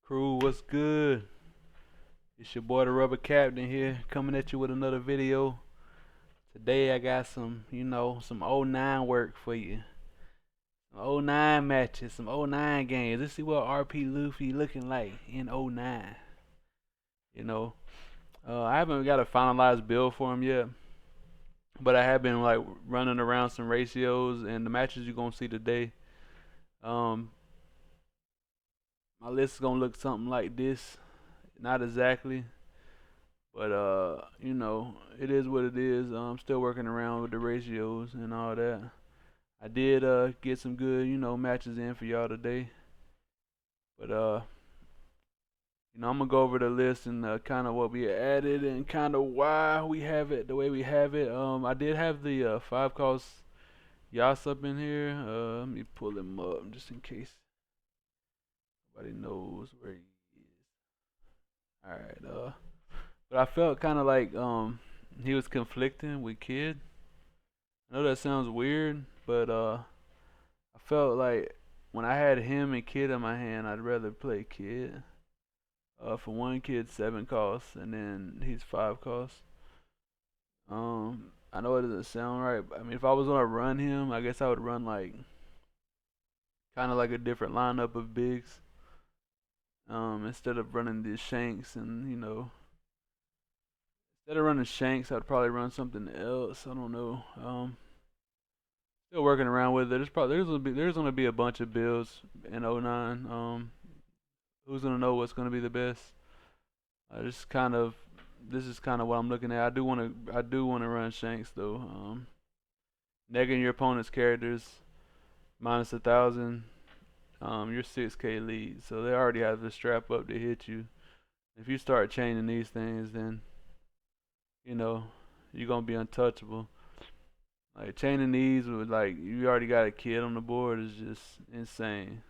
Crew, what's good? It's your boy the Rubber Captain here, coming at you with another video. Today I got some '09 work for you. Some '09 matches, some '09 games. Let's see what RP Luffy looking like in '09. You know, I haven't got a finalized build for him yet, but I have been like running around some ratios and the matches you're gonna see today. Um, my list is gonna look something like this. Not exactly. But it is what it is. I'm still working around with the ratios and all that. I did get some good, matches in for y'all today. But I'm gonna go over the list and kind of what we added and kind of why we have it the way we have it. I did have the five cost Yas up in here. Let me pull him up just in case nobody knows where he is. All right. But I felt kind of like he was conflicting with Kid. I know that sounds weird, but I felt like when I had him and Kid in my hand, I'd rather play Kid. For one, Kid 7 costs, and then he's 5 costs. I know it doesn't sound right. But, I mean, if I was gonna run him, I guess I would run like kind of like a different lineup of bigs. Instead of running the Shanks and instead of running Shanks, I'd probably run something else. I don't know. Still working around with it. There's gonna be a bunch of builds in '09. Who's gonna know what's gonna be the best? This is kind of what I'm looking at. I do wanna run Shanks though. Negging your opponent's characters minus 1,000. You're 6K lead, so they already have the strap up to hit you. If you start chaining these things, then you know you're gonna be untouchable. Like chaining these with like you already got a kid on the board is just insane,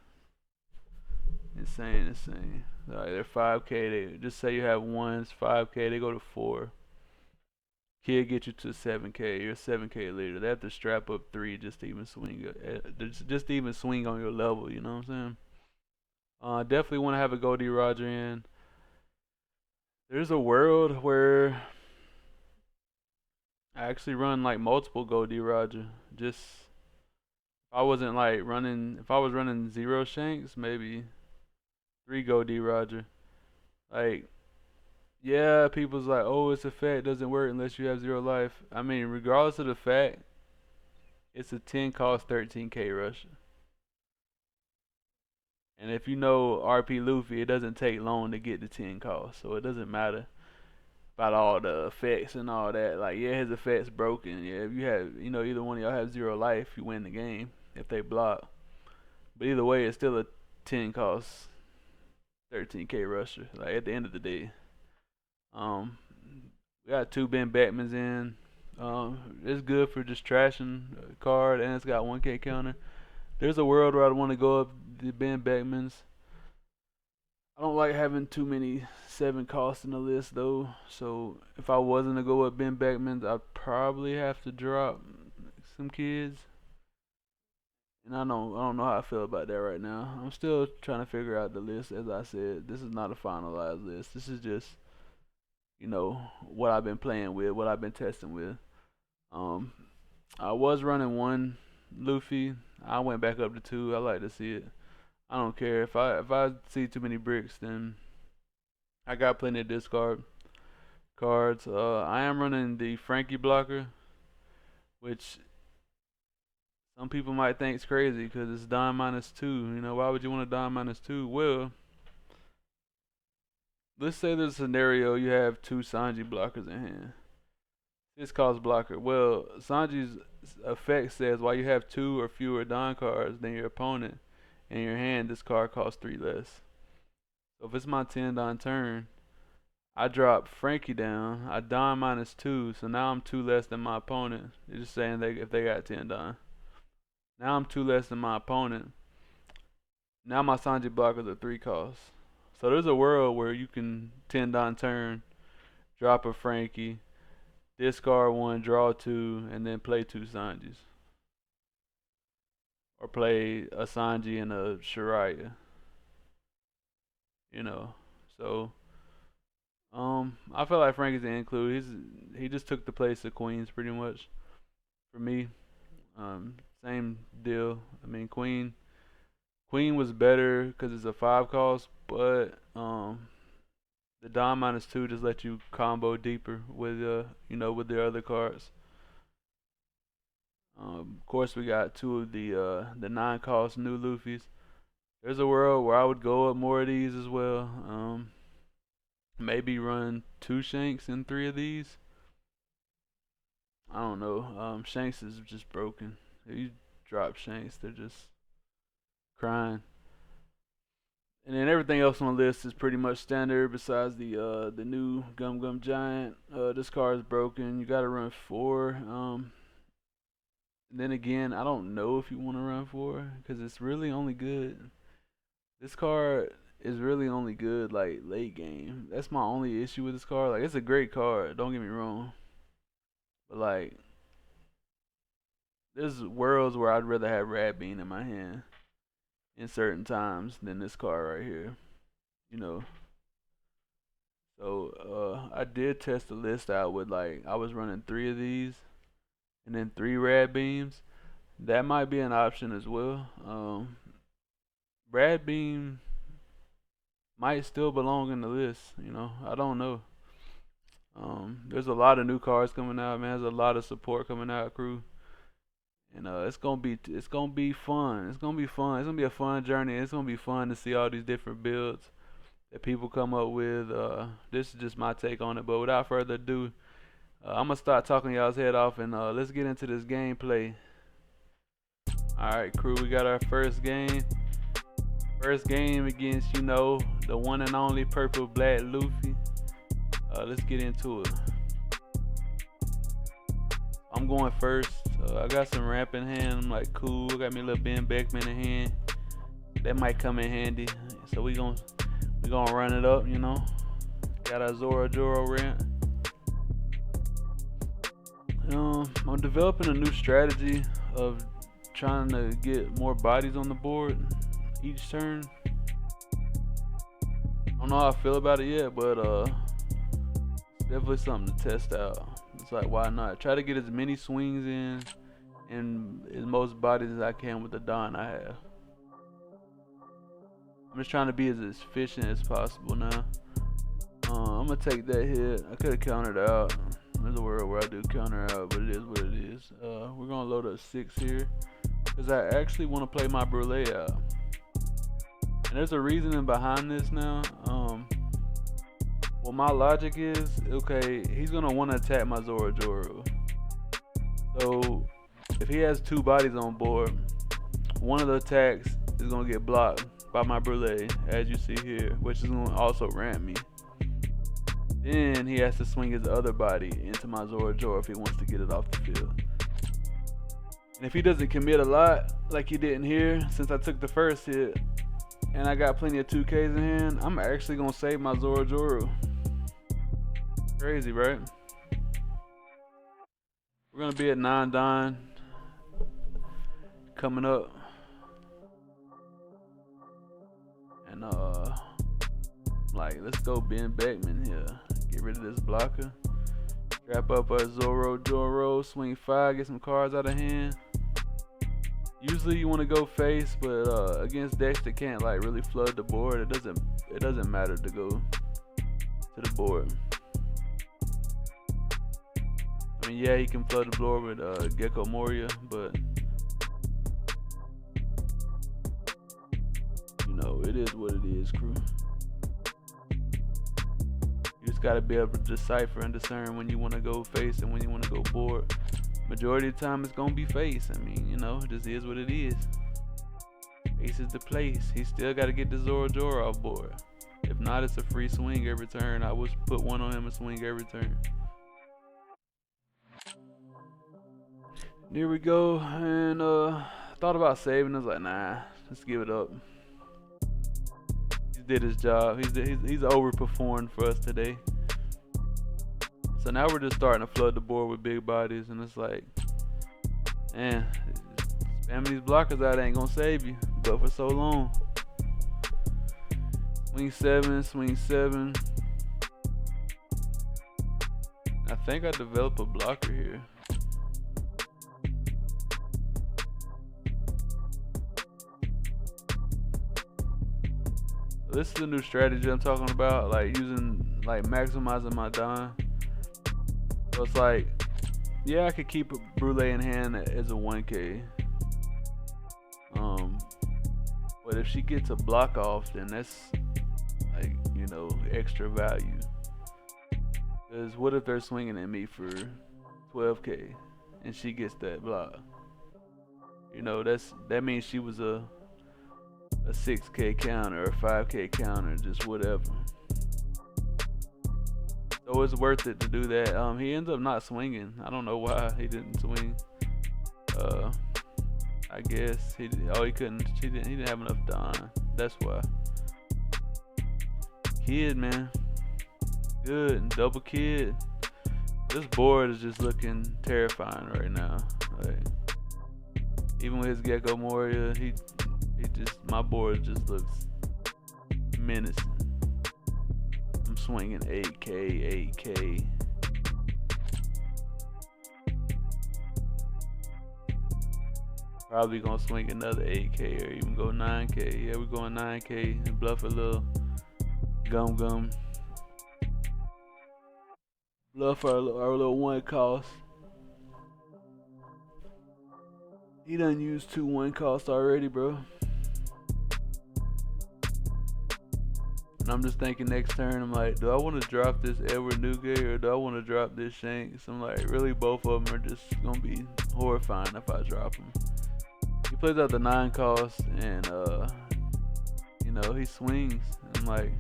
insane, insane. Like they're 5K. They just say you have ones 5K. They go to 4. Kid get you to 7K. You're a 7K leader. They have to strap up 3 just to even swing. Just to even swing on your level. You know what I'm saying? Definitely want to have a Goldie Roger in. There's a world where I actually run like multiple Goldie Roger. Just if I was running 0 Shanks, maybe 3 Goldie Roger. Like, yeah, people's like, oh, it's a fact, doesn't work unless you have 0 life. I mean, regardless of the fact, it's a 10 cost 13K rusher. And if you know RP Luffy, it doesn't take long to get the 10 cost, so it doesn't matter about all the effects and all that. Like, yeah, his effects broken. Yeah, if you have, either one of y'all have 0 life, you win the game if they block. But either way, it's still a 10 cost 13K rusher. Like at the end of the day, um, we got 2 Ben Beckmans in. It's good for just trashing a card, and it's got 1K counter. There's a world where I want to go up the Ben Beckmans. I don't like having too many 7 costs in the list though. So if I wasn't to go up Ben Beckmans, I'd probably have to drop some kids. And I don't know how I feel about that right now. I'm still trying to figure out the list. As I said, this is not a finalized list. This is just what I've been playing with, what I've been testing with. Um, I was running 1 Luffy. I went back up to 2. I like to see it. I don't care if I see too many bricks, then I got plenty of discard cards. I am running the Frankie blocker, which some people might think is crazy because it's Don -2. Why would you want a Don -2? Well, let's say there's a scenario you have 2 Sanji blockers in hand. This costs blocker. Well, Sanji's effect says while you have 2 or fewer Don cards than your opponent in your hand, this card costs 3 less. So if it's my 10 Don turn, I drop Frankie down. I Don -2, so now I'm 2 less than my opponent. They're just saying if they got 10 Don. Now I'm 2 less than my opponent. Now my Sanji blockers are 3 costs. So there's a world where you can 10 Don turn, drop a Frankie, discard 1, draw 2, and then play 2 Sanjis. Or play a Sanji and a Shiraya. you know. So I feel like Frankie's the include. He just took the place of Queens pretty much for me. Same deal. I mean, Queen was better because it's a 5 cost, but the Dom -2 just let you combo deeper with with the other cards. Of course, we got two of the 9 cost new Luffys. There's a world where I would go up more of these as well. Maybe run 2 Shanks and 3 of these. I don't know. Shanks is just broken. If you drop Shanks, they're just crying. And then everything else on the list is pretty much standard besides the new Gum Gum Giant. This card is broken. You gotta run 4. And then again, I don't know if you want to run 4 because it's really only good. This card is really only good like late game. That's my only issue with this card. Like, it's a great card, don't get me wrong. But like, there's worlds where I'd rather have Rad Bean in my hand in certain times than this card right here. You know. So I did test the list out with, like, I was running 3 of these and then 3 Rad Beams. That might be an option as well. Rad Beam might still belong in the list, I don't know. There's a lot of new cards coming out, man. There's a lot of support coming out, crew. And it's gonna be fun. It's gonna be fun. It's gonna be a fun journey. It's gonna be fun to see all these different builds that people come up with. This is just my take on it. But without further ado, I'm gonna start talking y'all's head off, and let's get into this gameplay. All right, crew. We got our first game. First game against, the one and only Purple Black Luffy. Let's get into it. I'm going first. I got some ramp in hand. I'm like, cool. Got me a little Ben Beckman in hand. That might come in handy. So we gonna run it up, Got our Zoro Joro ramp. I'm developing a new strategy of trying to get more bodies on the board each turn. I don't know how I feel about it yet, but it's definitely something to test out. It's like, why not? Try to get as many swings in and as most bodies as I can with the Don I have. I'm just trying to be as efficient as possible now. I'm gonna take that hit. I could have countered out. There's a world where I do counter out, but it is what it is. We're gonna load up 6 here because I actually want to play my Brulee out. And there's a reasoning behind this now. Well, my logic is, okay, he's gonna want to attack my Zoro Joro. So if he has 2 bodies on board, one of the attacks is gonna get blocked by my Brulee, as you see here, which is gonna also ramp me. Then he has to swing his other body into my Zoro Joro if he wants to get it off the field. And if he doesn't commit a lot, like he didn't here, since I took the first hit, and I got plenty of 2Ks in hand, I'm actually gonna save my Zoro Joro. Crazy, right? We're gonna be at 9 Don coming up. And let's go Ben Beckman here. Get rid of this blocker. Trap up a Zoro Joro, swing 5, get some cards out of hand. Usually you want to go face, but against decks that can't like really flood the board, it doesn't matter to go to the board. I mean, yeah, he can flood the board with Gecko Moria, but it is what it is, crew. You just gotta be able to decipher and discern when you want to go face and when you want to go board. Majority of the time it's gonna be face. I mean, it just is what it is. Face is the place. He still gotta get the Zoro Joro off board. If not, it's a free swing every turn. I would put one on him and swing every turn. There we go. And thought about saving. I was like, nah, let's give it up. He did his job. He's overperformed for us today. So now we're just starting to flood the board with big bodies, and it's like, man, spamming these blockers out ain't gonna save you, but for so long. Swing 7, swing 7. I think I developed a blocker here. This is the new strategy I'm talking about, like maximizing my dime. So it's like, yeah, I could keep Brule in hand as a 1K. But if she gets a block off, then that's like, extra value. Because what if they're swinging at me for 12K and she gets that block? That means she was a 6K counter or a 5K counter, just whatever. So it's worth it to do that. He ends up not swinging. I don't know why he didn't swing. I guess he couldn't. He didn't have enough dime. That's why. Kid, man, good double kid. This board is just looking terrifying right now. Like, even with his Gecko Moria, my board just looks menacing. I'm swinging 8K. Probably gonna swing another 8K or even go 9K. Yeah, we're going 9K and bluff a little gum. Bluff our little 1 cost. He done used 2 1 costs already, bro. And I'm just thinking next turn, I'm like, do I want to drop this Edward Newgate or do I want to drop this Shanks? I'm like, really, both of them are just gonna be horrifying if I drop them. He plays out the 9 cost and he swings. And I'm like,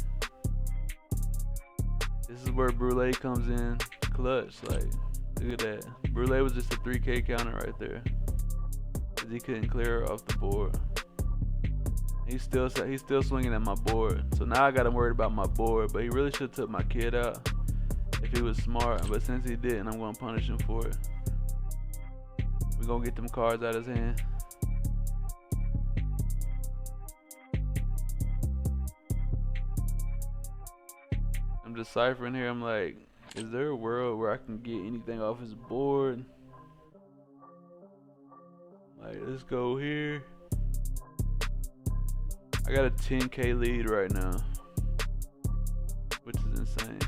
this is where Brule comes in clutch. Like, look at that. Brule was just a 3K counter right there, cause he couldn't clear her off the board. He's still swinging at my board. So now I got him worried about my board. But he really should have took my kid out if he was smart. But since he didn't, I'm gonna punish him for it. We're gonna get them cards out of his hand. I'm deciphering here. I'm like, is there a world where I can get anything off his board? Like, let's go here. I got a 10K lead right now, which is insane.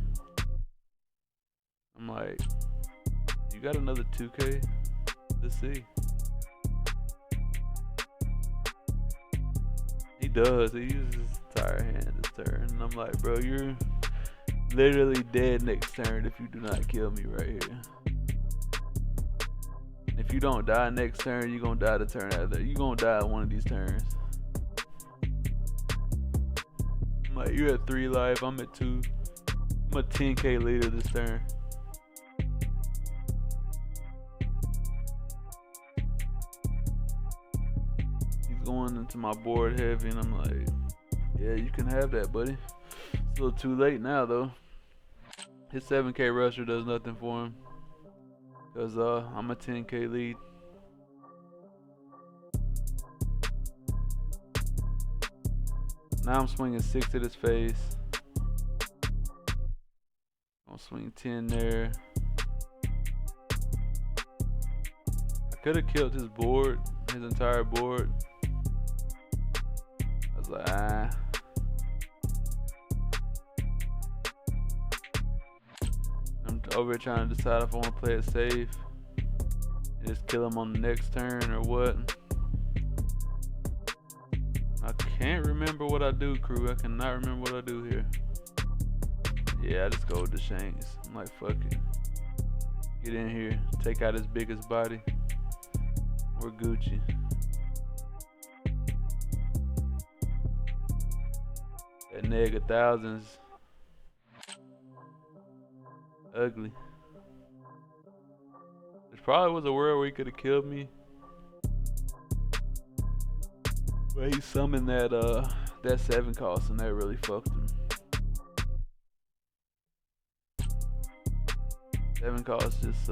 I'm like, you got another 2K? Let's see. He does. He uses his entire hand this turn. And I'm like, bro, you're literally dead next turn if you do not kill me right here. If you don't die next turn, you're gonna die the turn after. You're gonna die one of these turns. I'm like, you're at 3 life, I'm at 2. I'm a 10K leader this turn. He's going into my board heavy and I'm like, yeah, you can have that, buddy. It's a little too late now though. His 7K rusher does nothing for him, cause I'm a 10K lead. Now I'm swinging 6 at his face. I'm gonna swing 10 there. I could have killed his board, his entire board. I was like, I'm over here trying to decide if I want to play it safe and just kill him on the next turn or what. I can't remember what I do, crew. I cannot remember what I do here. Yeah, I just go with the Shanks. I'm like, fuck it. Get in here, take out his biggest body. We're Gucci. That neg 1,000's ugly. There probably was a world where he could have killed me, but he summoned that 7 cost and that really fucked him. 7 cost just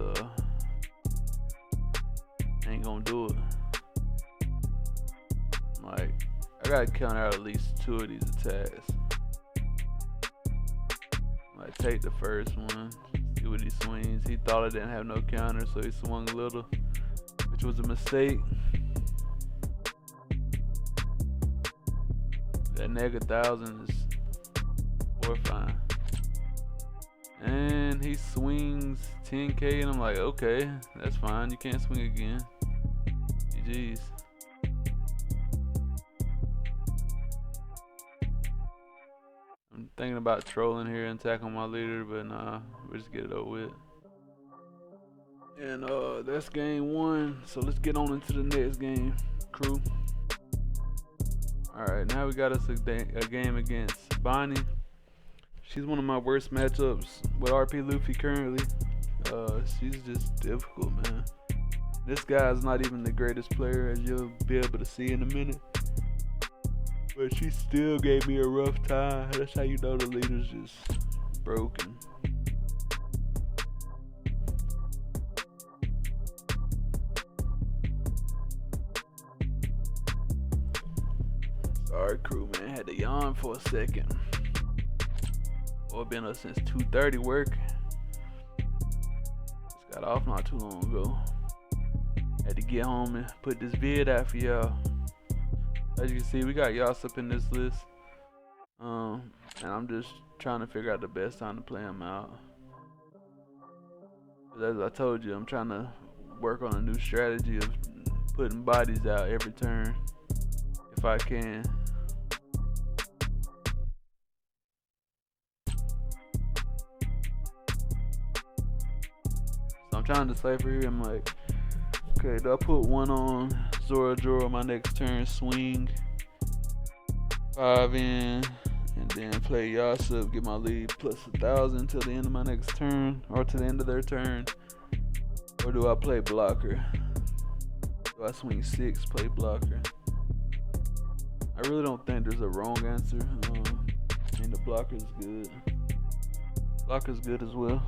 ain't gonna do it. Like, I gotta count out at least 2 of these attacks. Like, take the first one, see what he swings. He thought it didn't have no counter, so he swung a little, which was a mistake. That -1,000 is horrifying. And he swings 10K, and I'm like, okay, that's fine. You can't swing again. GG's. I'm thinking about trolling here and tackling my leader, but nah, we'll just get it over with. And that's game 1. So let's get on into the next game, crew. Alright, now we got us a game against Bonnie. She's one of my worst matchups with RP Luffy currently. She's just difficult, man. This guy's not even the greatest player, as you'll be able to see in a minute. But she still gave me a rough time. That's how you know the leader's just broken. Sorry, crew, man. Had to yawn for a second. Been up since 2:30 work. Just got off not too long ago. Had to get home and put this vid out for y'all. As you can see, we got Yasop in this list. And I'm just trying to figure out the best time to play him out. As I told you, I'm trying to work on a new strategy of putting bodies out every turn if I can. I'm trying to decipher here. I'm like, okay, do I put one on Zoro my next turn, swing 5 in, and then play Yasop, get my lead plus 1,000 till the end of my next turn, or to the end of their turn? Or do I play blocker? Do I swing 6, play blocker? I really don't think there's a wrong answer. I mean, the blocker's good. Blocker's good as well.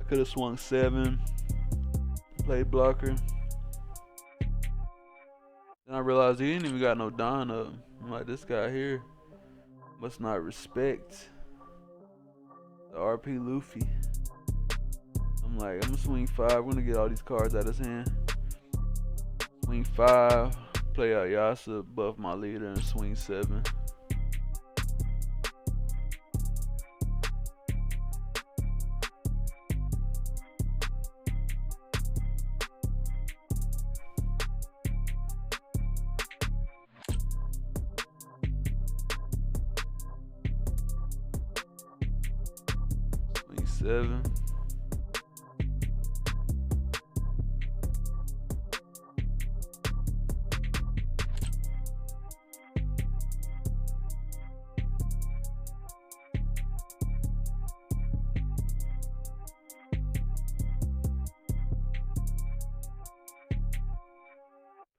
Could have swung 7, played blocker. Then I realized he ain't even got no Don up. I'm like, this guy here must not respect the RP Luffy. I'm like, I'm gonna swing 5. We're gonna get all these cards out of his hand. Swing 5, play out Yasop, buff my leader, and swing 7. Swing 7.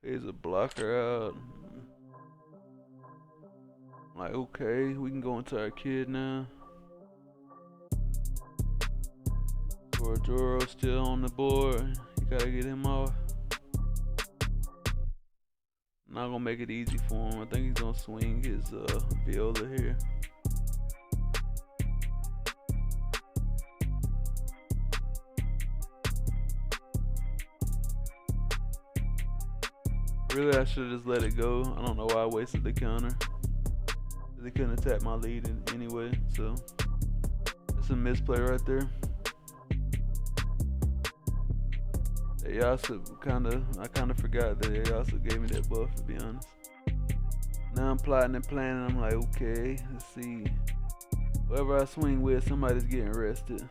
Here's a blocker out. I'm like, okay, we can go into our kid now. Zoro still on the board. You gotta get him off. Not gonna make it easy for him. I think he's gonna swing his Viola here. Really, I should have just let it go. I don't know why I wasted the counter. They couldn't attack my lead anyway, so that's a misplay right there. Yasop I kinda forgot that Yasop gave me that buff, to be honest. Now I'm plotting and planning. I'm like, okay, let's see. Whoever I swing with, somebody's getting arrested.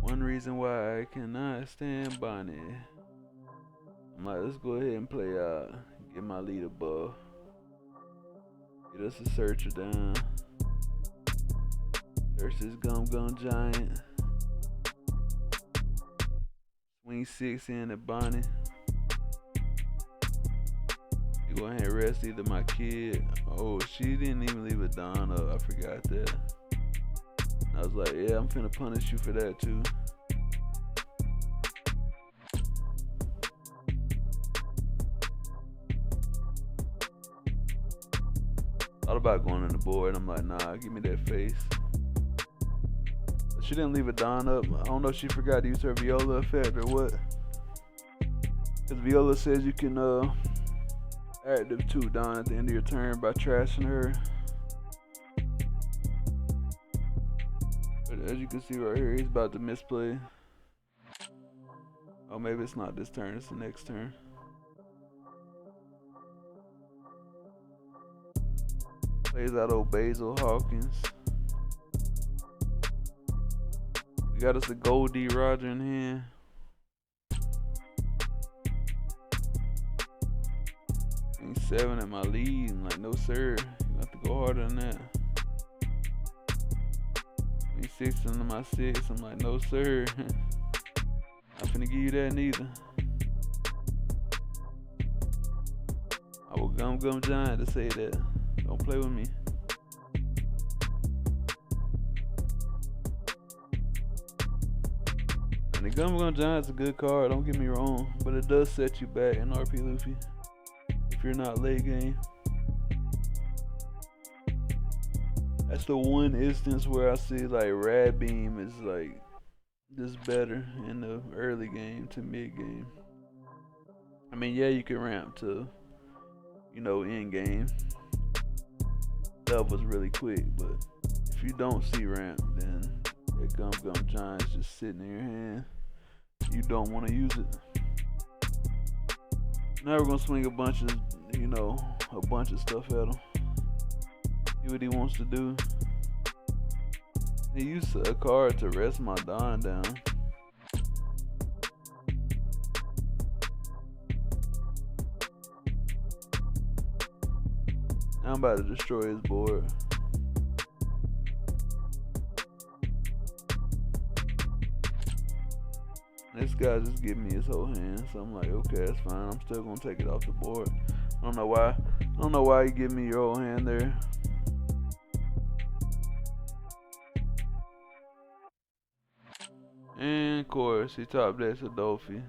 One reason why I cannot stand Bonnie. I'm like, let's go ahead and play out. Get my lead a buff. Get us a searcher down. Search this Gum Giant. Swing 6 in at Bonnie. You go ahead and rest either my kid. Oh, she didn't even leave a Don up. I forgot that. I was like, yeah, I'm finna punish you for that too. Thought about going on the board. I'm like, nah, give me that face. She didn't leave a Don up. I don't know if she forgot to use her Viola effect or what. Because Viola says you can active 2 Don at the end of your turn by trashing her. But as you can see right here, he's about to misplay. Oh, maybe it's not this turn, it's the next turn. Plays out old Basil Hawkins. We got us a gold D Roger in hand. Ain't 7 at my lead. I'm like, no sir. You have to go harder than that. Ain't 6 into my 6. I'm like, no sir. Not finna give you that neither. I will gum giant to say that. Don't play with me. And the Gum Giant's a good card, don't get me wrong, but it does set you back in RP Luffy if you're not late game. That's the one instance where I see like Rad Beam is like just better in the early game to mid game. I mean, yeah, you can ramp to, you know, end game. Levels really quick, but if you don't see ramp, then that Gum Giant's just sitting in your hand. You don't want to use it. Now we're gonna swing a bunch of stuff at him. See what he wants to do. He used a card to rest my Don down. I'm about to destroy his board. This guy just gave me his whole hand, so I'm like, okay, that's fine. I'm still gonna take it off the board. I don't know why you give me your whole hand there. And of course, he top decks a Luffy.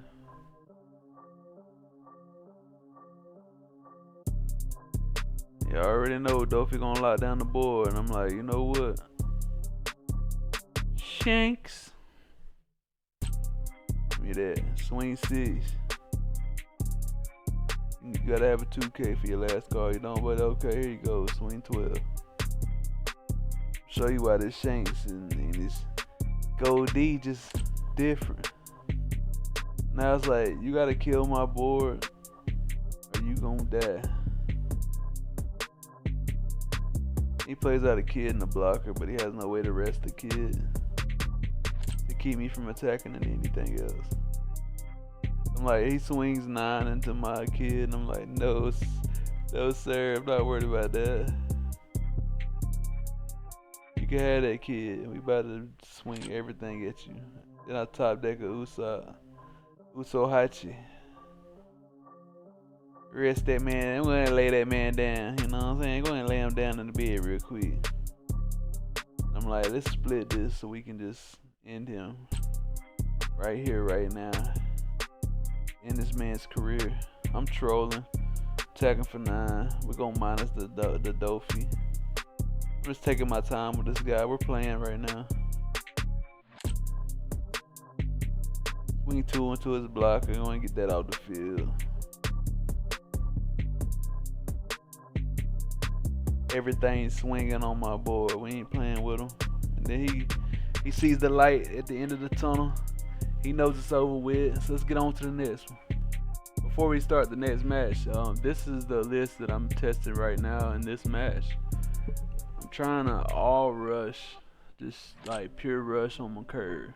Yeah, I already know Luffy gonna lock down the board, and I'm like, you know what? Shanks. Give me that. Swing 6. You gotta have a 2K for your last card, you don't, but okay, here you go. Swing 12. Show you why this Shanks and this Gold D just different. Now it's like, you gotta kill my board or you gonna die. He plays out a kid in the blocker, but he has no way to rest the kid to keep me from attacking and anything else. I'm like, he swings 9 into my kid, and I'm like, no sir, I'm not worried about that. You can have that kid. We about to swing everything at you. Then I top deck a Uso Hachi. Rest that man. I'm gonna lay that man down. You know what I'm saying? Go ahead and lay him down in the bed real quick. I'm like, let's split this so we can just end him right here, right now. End this man's career. I'm trolling, attacking for 9. We're gonna minus the Luffy. I'm just taking my time with this guy. We're playing right now. Swing 2 into his blocker. I want to get that out the field. Everything's swinging on my board. We ain't playing with him. And then he sees the light at the end of the tunnel. He knows it's over with. So let's get on to the next one. Before we start the next match, this is the list that I'm testing right now in this match. I'm trying to all rush, just like pure rush on my curve.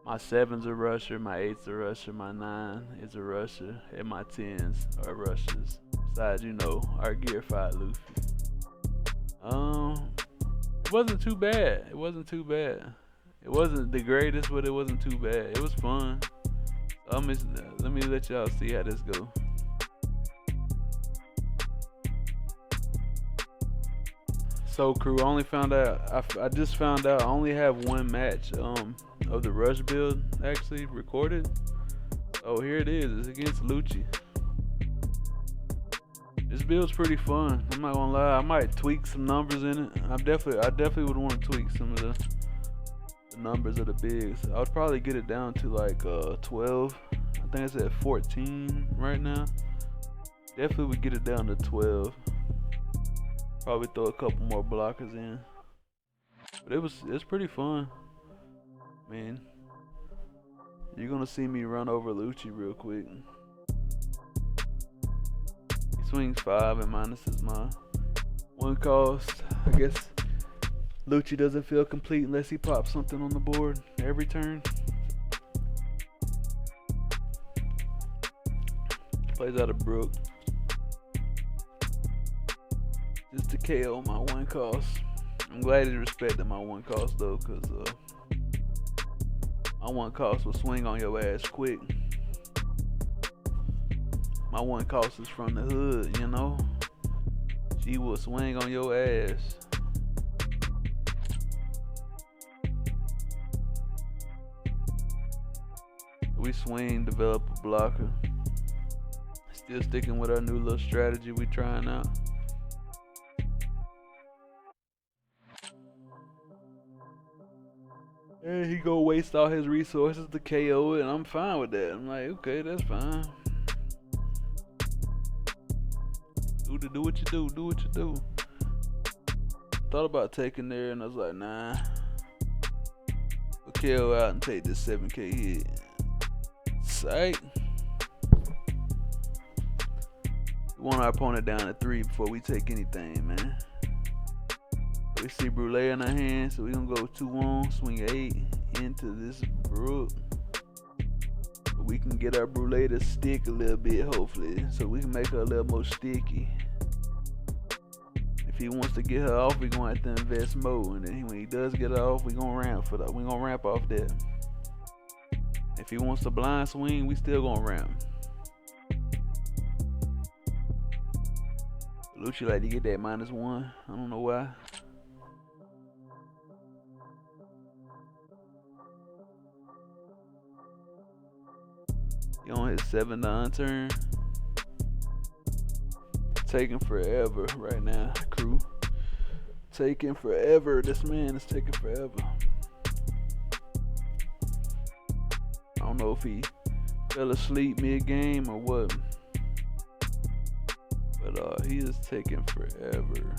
My 7's a rusher, my 8's a rusher, my 9 is a rusher, and my 10's are rushers. Besides, you know, our Gear 5 Luffy. It wasn't too bad. It wasn't too bad. It wasn't the greatest, but it wasn't too bad. It was fun. Let me let y'all see how this go. So crew, I just found out I only have one match of the rush build actually recorded. So here it is. It's against Lucci. This build's pretty fun. I'm not gonna lie. I might tweak some numbers in it. I definitely would want to tweak some of the numbers of the bigs. I would probably get it down to like 12. I think it's at 14 right now. Definitely would get it down to 12. Probably throw a couple more blockers in. But it's pretty fun. Man, you're gonna see me run over Lucci real quick. He swings 5 and minuses my 1 cost. I guess Lucci doesn't feel complete unless he pops something on the board every turn. Plays out of Brook. Just to KO my 1 cost. I'm glad he respected my 1 cost though, cause my 1 cost will swing on your ass quick. My 1 cost is from the hood, you know. She will swing on your ass. We swing, develop a blocker. Still sticking with our new little strategy we trying out. And he go waste all his resources to KO it, and I'm fine with that. I'm like, okay, that's fine. Do what you do, do what you do. Thought about taking there, and I was like, nah. We'll KO out and take this 7K hit. Sight. We want our opponent down to 3 before we take anything, man. We see Brule in our hand, so we gonna go 2-1, swing 8 into this Brook. We can get our Brule to stick a little bit, hopefully, so we can make her a little more sticky. If he wants to get her off, we gonna have to invest more, and then when he does get her off, we gonna ramp for that. We gonna ramp off that. If he wants to blind swing, we still gonna ramp. Lucci like to get that -1. I don't know why. He on his 7-9 turn. Taking forever right now, crew. Taking forever. This man is taking forever. I don't know if he fell asleep mid-game or what. But he is taking forever.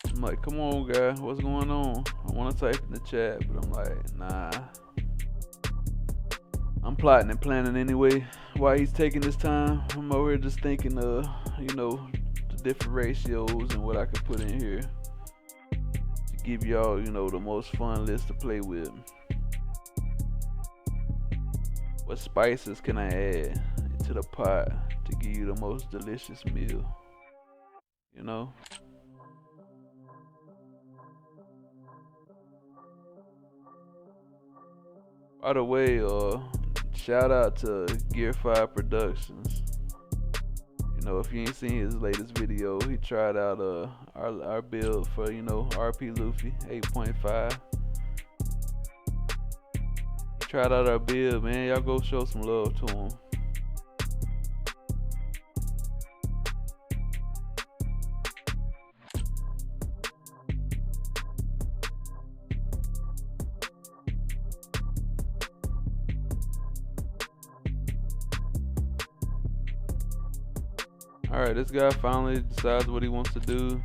I'm like, come on, guy. What's going on? I want to type in the chat, but I'm like, nah. I'm plotting and planning anyway. While he's taking this time, I'm over here just thinking of, you know, the different ratios and what I could put in here to give y'all, you know, the most fun list to play with. What spices can I add to the pot to give you the most delicious meal? You know? By the way, shout out to Gear 5 Productions. You know, if you ain't seen his latest video, he tried out our build for, you know, RP Luffy 8.5. He tried out our build, man. Y'all go show some love to him. Alright, this guy finally decides what he wants to do.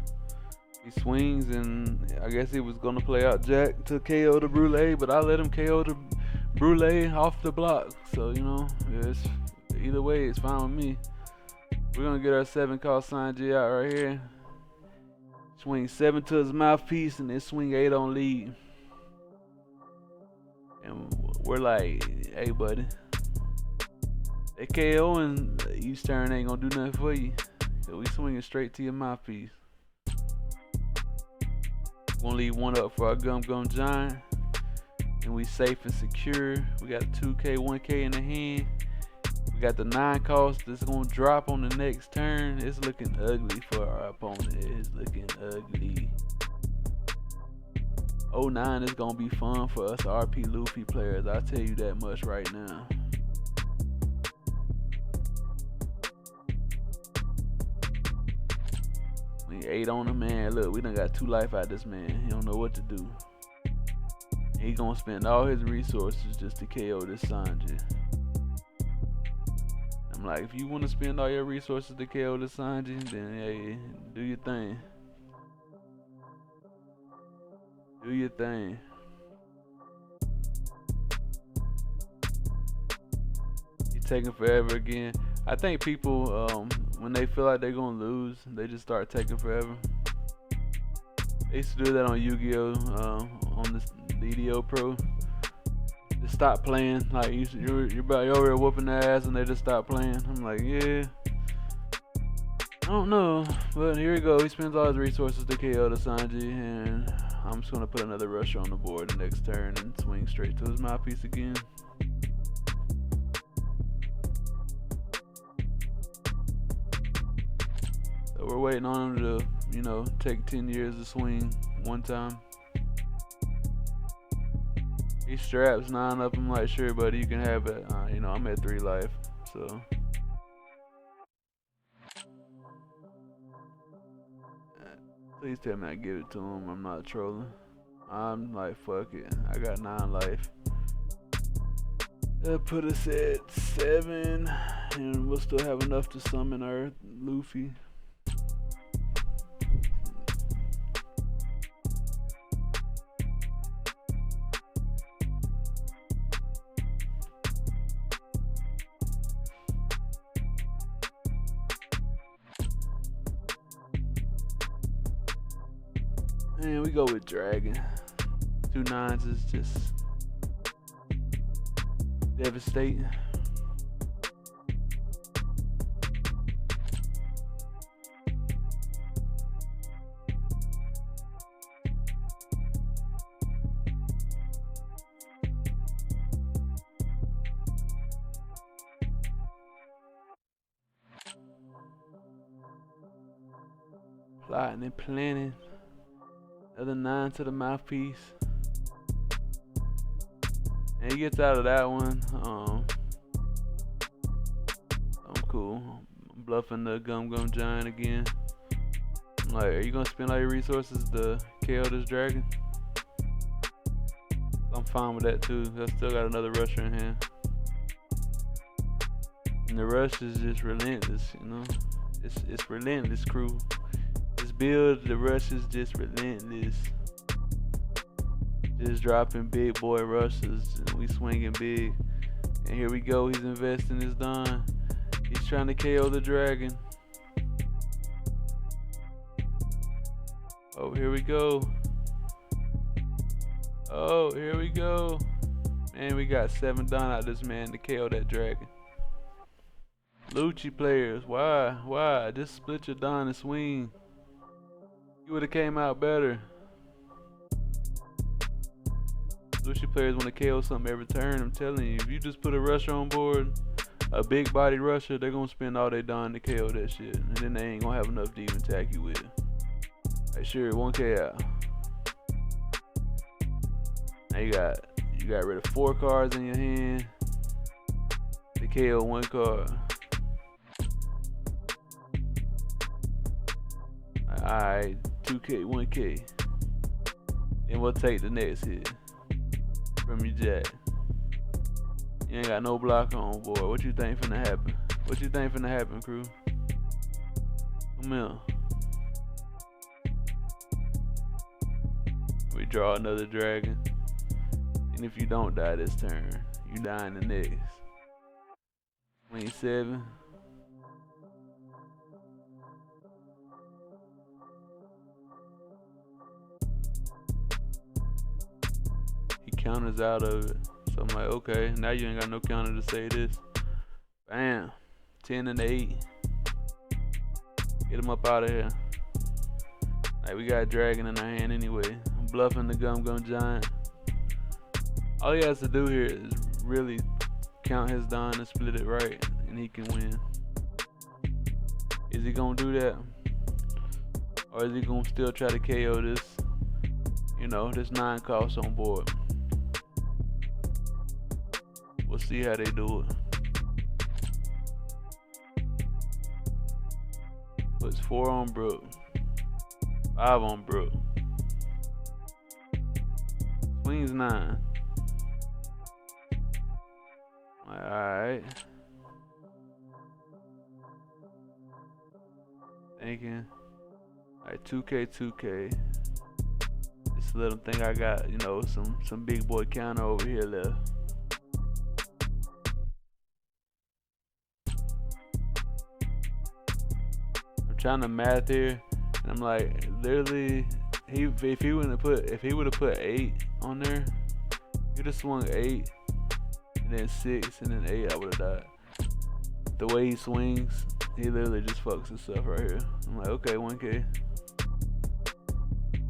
He swings, and I guess he was gonna play out Jack to KO the Brule, but I let him KO the Brule off the block. So, you know, it's, either way, it's fine with me. We're gonna get our 7 cost Sanji out right here. Swing 7 to his mouthpiece, and then swing 8 on lead. And we're like, hey, buddy. That KO and each turn ain't gonna do nothing for you. So we swinging straight to your mouthpiece. Gonna leave 1 up for our Gum Gum Giant. And we safe and secure. We got 2K, 1K in the hand. We got the 9 cost that's gonna drop on the next turn. It's looking ugly for our opponent. It's looking ugly. 09 is gonna be fun for us RP Luffy players. I'll tell you that much right now. We 8 on him, man. Look, we done got 2 life out this man. He don't know what to do. He gonna spend all his resources just to KO this Sanji. I'm like, if you want to spend all your resources to KO this Sanji, then hey, do your thing. Do your thing. He's taking forever again. I think people, when they feel like they're gonna lose, they just start taking forever. They used to do that on Yu-Gi-Oh! On the DDO Pro. Just stop playing. Like you're over here whooping their ass, and they just stop playing. I'm like, yeah. I don't know, but here we go. He spends all his resources to KO the Sanji, and I'm just gonna put another rusher on the board the next turn and swing straight to his mouthpiece again. So we're waiting on him to, you know, take 10 years to swing one time. He straps 9 up. I'm like, sure, buddy, you can have it. You know, I'm at 3 life, so. Please tell me I give it to him. I'm not trolling. I'm like, fuck it. I got 9 life. That put us at 7, and we'll still have enough to summon our Luffy. And we go with Dragon. 2 9s is just devastating. Plotting and planning. Another 9 to the mouthpiece. And he gets out of that one. I'm cool. I'm bluffing the Gum Gum Giant again. I'm like, are you gonna spend all your resources to KO this dragon? I'm fine with that too. I still got another rusher in hand. And the rush is just relentless, you know? It's relentless, crew. This build, the rush is just relentless. Just dropping big boy rushes, and we swinging big. And here we go, he's investing his Don. He's trying to KO the dragon. Oh, here we go. Oh, here we go. Man, we got 7 Don out of this man to KO that dragon. Lucci players, why? Just split your Don and swing. You would have came out better. Lucci players want to KO something every turn. I'm telling you, if you just put a rusher on board, a big body rusher, they're gonna spend all their Don to KO that shit, and then they ain't gonna have enough to even attack you with. Like, sure, 1K out. Now you got rid of 4 cards in your hand to KO 1 card. Alright, 2K, 1K. Then we'll take the next hit from your jack. You ain't got no block on board. What you think finna happen? What you think finna happen, crew? Come here. We draw another dragon. And if you don't die this turn, you die in the next. 27. Counters out of it. So I'm like, okay, now you ain't got no counter to say this. Bam. 10 and 8. Get him up out of here. Like, we got a dragon in our hand anyway. I'm bluffing the Gum Gum Giant. All he has to do here is really count his Don and split it right, and he can win. Is he gonna do that? Or is he gonna still try to KO this, you know, this 9 cost on board? We'll see how they do it. Puts 4 on Brook. 5 on Brook. Swings 9. Alright. Thinking. Alright, 2K, 2K. Just let them think I got, you know, some big boy counter over here left. I'm trying to math here, and I'm like, literally, if he would have put 8 on there, he'd have swung 8, and then 6, and then 8. I would have died. The way he swings, he literally just fucks himself right here. I'm like, okay, 1K.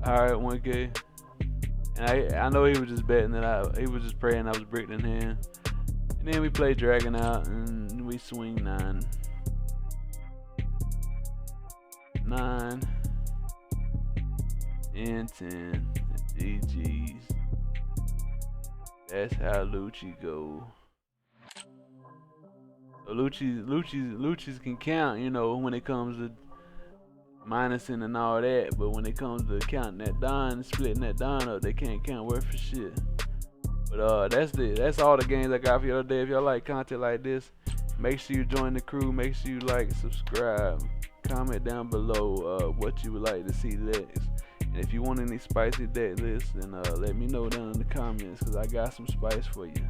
Alright, 1K. And I know he was just betting that he was just praying I was bricked in hand. And then we play Dragon out and we swing 9. 9 and 10. GG's. That's how Lucci go. So Lucci's can count, you know, when it comes to minusing and all that, but when it comes to counting that Don, splitting that Don up, they can't count worth for shit. But that's all the games I got for y'all today. If y'all like content like this, make sure you join the crew. Make sure you like, subscribe, comment down below what you would like to see next. And if you want any spicy deck lists, then let me know down in the comments, because I got some spice for you.